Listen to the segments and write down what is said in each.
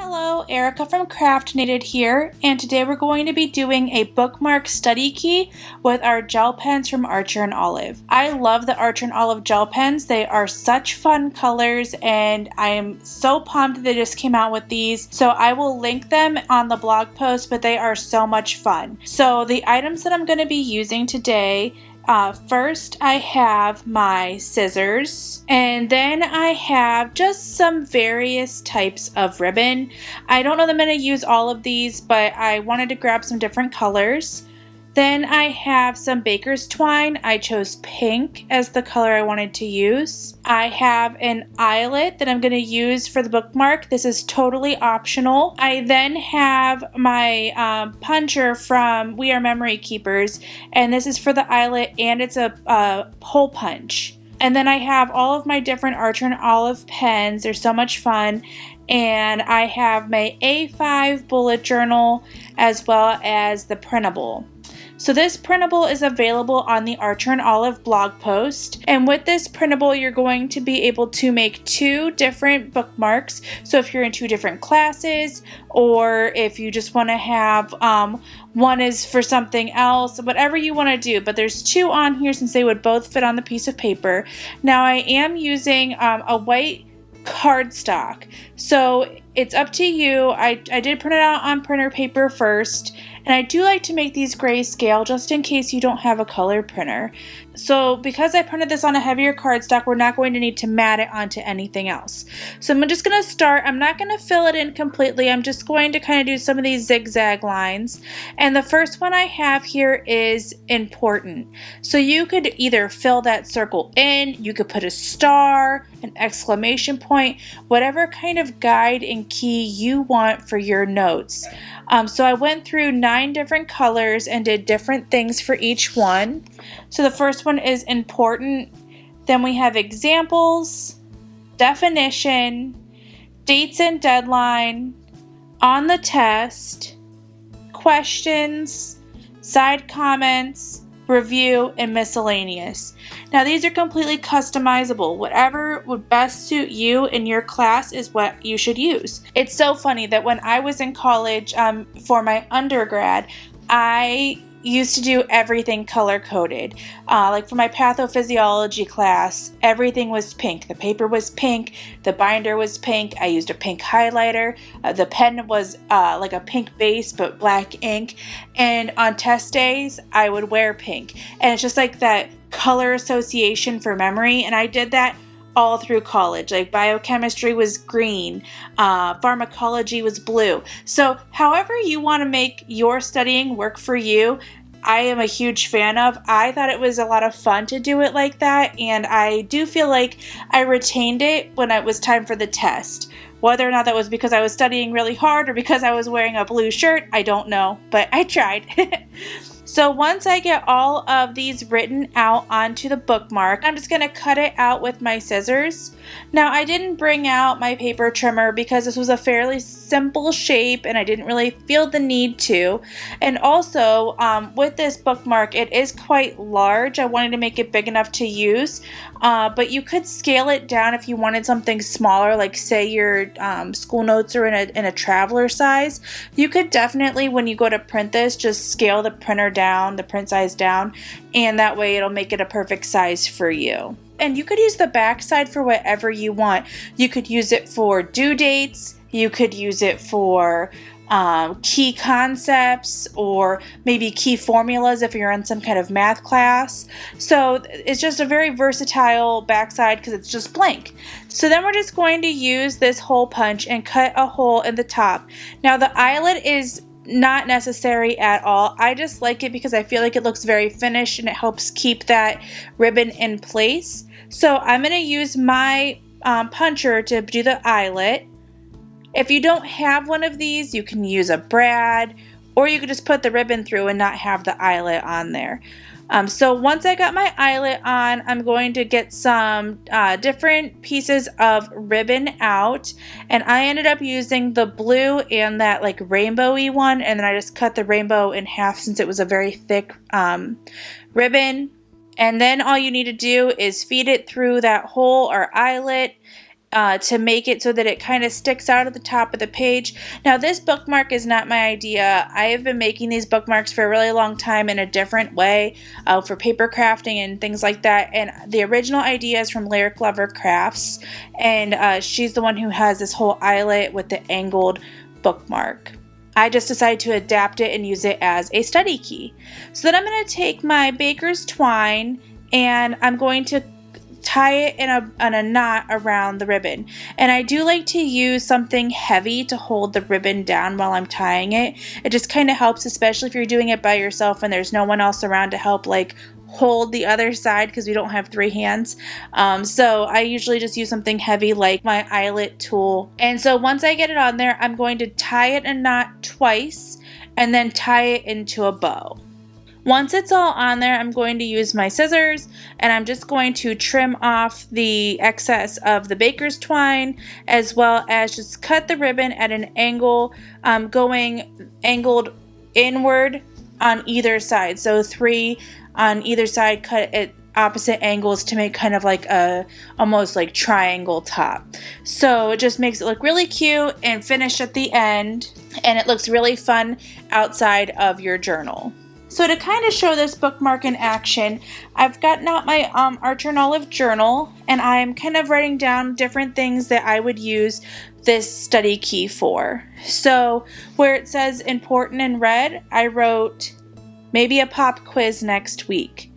Hello, Erica from Craft Knitted here, and today we're going to be doing a bookmark study key with our gel pens from Archer and Olive. I love the Archer and Olive gel pens. They are such fun colors, and I am so pumped they just came out with these. So I will link them on the blog post, but they are so much fun. So the items that I'm going to be using today, first I have my scissors, and then I have just some various types of ribbon. I don't know that I'm going to use all of these, but I wanted to grab some different colors. Then I have some baker's twine. I chose pink as the color I wanted to use. I have an eyelet that I'm going to use for the bookmark. This is totally optional. I then have my puncher from We Are Memory Keepers, and this is for the eyelet, and it's a hole punch. And then I have all of my different Archer and Olive pens. They're so much fun. And I have my A5 bullet journal as well as the Printable. So this printable is available on the Archer and Olive blog post. And with this printable, you're going to be able to make two different bookmarks. So if you're in two different classes, or if you just want to have one is for something else, whatever you want to do. But there's two on here since they would both fit on the piece of paper. Now I am using a white cardstock, so it's up to you. I did print it out on printer paper first, and I do like to make these grayscale just in case you don't have a color printer. So because I printed this on a heavier cardstock, we're not going to need to mat it onto anything else. So I'm just going to start. I'm not going to fill it in completely. I'm just going to kind of do some of these zigzag lines. And the first one I have here is important. So you could either fill that circle in, you could put a star, an exclamation point, whatever kind of guide and key you want for your notes. So I went through 9 different colors and did different things for each one. So the first one is important. Then we have examples, definition, dates and deadline, on the test, questions, side comments, review, and miscellaneous. Now these are completely customizable. Whatever would best suit you in your class is what you should use. It's so funny that when I was in college for my undergrad, I used to do everything color-coded. Like for my pathophysiology class, everything was pink. The paper was pink, the binder was pink, I used a pink highlighter, the pen was like a pink base but black ink, and on test days, I would wear pink. And it's just like that color association for memory, and I did that all through college. Like biochemistry was green, pharmacology was blue. So however you want to make your studying work for you, I am a huge fan of. I thought it was a lot of fun to do it like that, and I do feel like I retained it when it was time for the test. Whether or not that was because I was studying really hard or because I was wearing a blue shirt, I don't know, but I tried. So once I get all of these written out onto the bookmark, I'm just going to cut it out with my scissors. Now I didn't bring out my paper trimmer because this was a fairly simple shape and I didn't really feel the need to. And also with this bookmark, it is quite large. I wanted to make it big enough to use, but you could scale it down if you wanted something smaller, like say your school notes are in a traveler size. You could definitely, when you go to print this, just scale the printer down, the print size down, and that way it'll make it a perfect size for you. And you could use the back side for whatever you want. You could use it for due dates, you could use it for key concepts, or maybe key formulas if you're in some kind of math class. So it's just a very versatile backside because it's just blank. So then we're just going to use this hole punch and cut a hole in the top. Now the eyelet is not necessary at all. I just like it because I feel like it looks very finished and it helps keep that ribbon in place. So I'm going to use my puncher to do the eyelet. If you don't have one of these, you can use a brad, or you could just put the ribbon through and not have the eyelet on there. So once I got my eyelet on, I'm going to get some different pieces of ribbon out, and I ended up using the blue and that like rainbowy one, and then I just cut the rainbow in half since it was a very thick ribbon. And then all you need to do is feed it through that hole or eyelet to make it so that it kind of sticks out at the top of the page. Now, this bookmark is not my idea. I have been making these bookmarks for a really long time in a different way for paper crafting and things like that. And the original idea is from Lyric Lover Crafts, and she's the one who has this whole eyelet with the angled bookmark. I just decided to adapt it and use it as a study key. So then I'm going to take my baker's twine and I'm going to tie it in a knot around the ribbon. And I do like to use something heavy to hold the ribbon down while I'm tying it. It just kind of helps, especially if you're doing it by yourself and there's no one else around to help like hold the other side because we don't have 3 hands. So I usually just use something heavy like my eyelet tool. And so once I get it on there, I'm going to tie it in a knot twice and then tie it into a bow. Once it's all on there, I'm going to use my scissors and I'm just going to trim off the excess of the baker's twine, as well as just cut the ribbon at an angle, going angled inward on either side. So 3 on either side, cut at opposite angles to make kind of like a almost like triangle top. So it just makes it look really cute and finished at the end, and it looks really fun outside of your journal. So to kind of show this bookmark in action, I've gotten out my Archer and Olive journal, and I'm kind of writing down different things that I would use this study key for. So where it says important in red, I wrote maybe a pop quiz next week.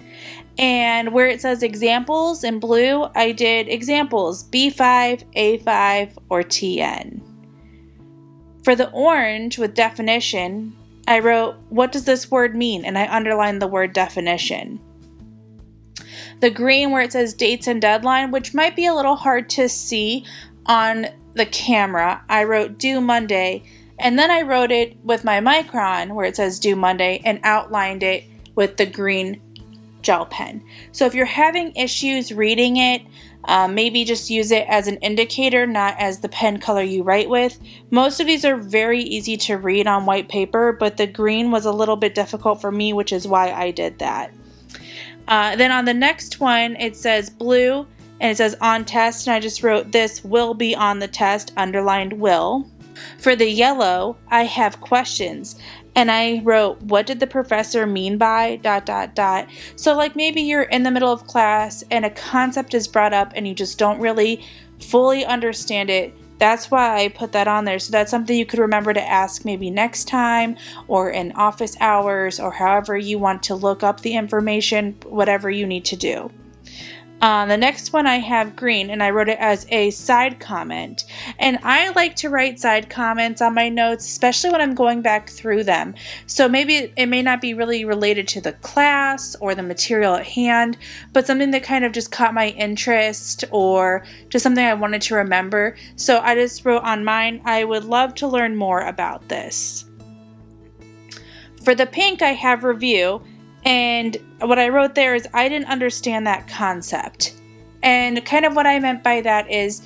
And where it says examples in blue, I did examples B5, A5, or TN. For the orange with definition, I wrote, what does this word mean? And I underlined the word definition. The green where it says dates and deadline, which might be a little hard to see on the camera, I wrote due Monday. And then I wrote it with my Micron where it says due Monday and outlined it with the green gel pen. So if you're having issues reading it, maybe just use it as an indicator, not as the pen color you write with. Most of these are very easy to read on white paper, but the green was a little bit difficult for me, which is why I did that. Then on the next one, it says blue, and it says on test, and I just wrote this will be on the test, underlined will. For the yellow, I have questions. And I wrote, what did the professor mean by ... So like maybe you're in the middle of class and a concept is brought up and you just don't really fully understand it. That's why I put that on there. So that's something you could remember to ask maybe next time or in office hours or however you want to look up the information, whatever you need to do. The next one I have green, and I wrote it as a side comment. And I like to write side comments on my notes, especially when I'm going back through them. So maybe it may not be really related to the class or the material at hand, but something that kind of just caught my interest or just something I wanted to remember. So I just wrote on mine, I would love to learn more about this. For the pink, I have review. And what I wrote there is I didn't understand that concept. And kind of what I meant by that is,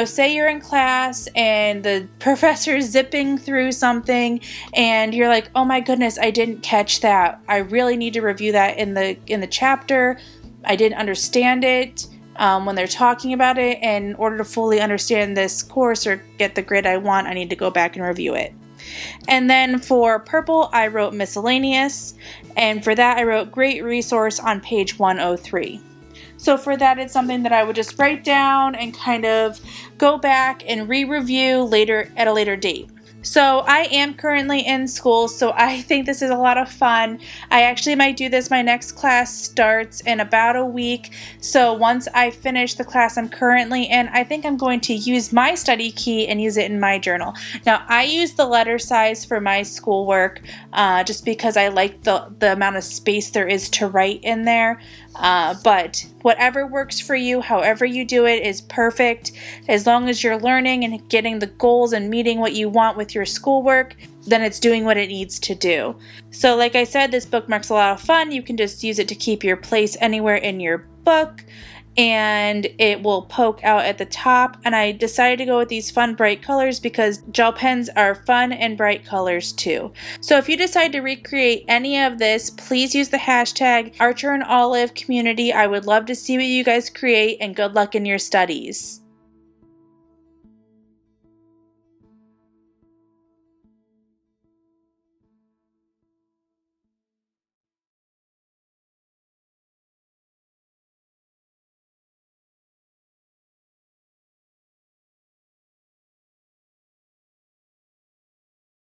say you're in class and the professor's zipping through something and you're like, oh my goodness, I didn't catch that. I really need to review that in the chapter. I didn't understand it when they're talking about it. And in order to fully understand this course or get the grade I want, I need to go back and review it. And then for purple, I wrote miscellaneous, and for that I wrote great resource on page 103. So for that, it's something that I would just write down and kind of go back and re-review later at a later date. So I am currently in school, so I think this is a lot of fun. I actually might do this. My next class starts in about a week. So once I finish the class I'm currently in, I think I'm going to use my study key and use it in my journal. Now, I use the letter size for my schoolwork just because I like the amount of space there is to write in there. But whatever works for you, however you do it is perfect. As long as you're learning and getting the goals and meeting what you want with your schoolwork, then it's doing what it needs to do. So like I said, this bookmark's a lot of fun. You can just use it to keep your place anywhere in your book, and it will poke out at the top. And I decided to go with these fun bright colors because gel pens are fun and bright colors too. So if you decide to recreate any of this, please use the hashtag Archer and Olive community. I would love to see what you guys create, and good luck in your studies.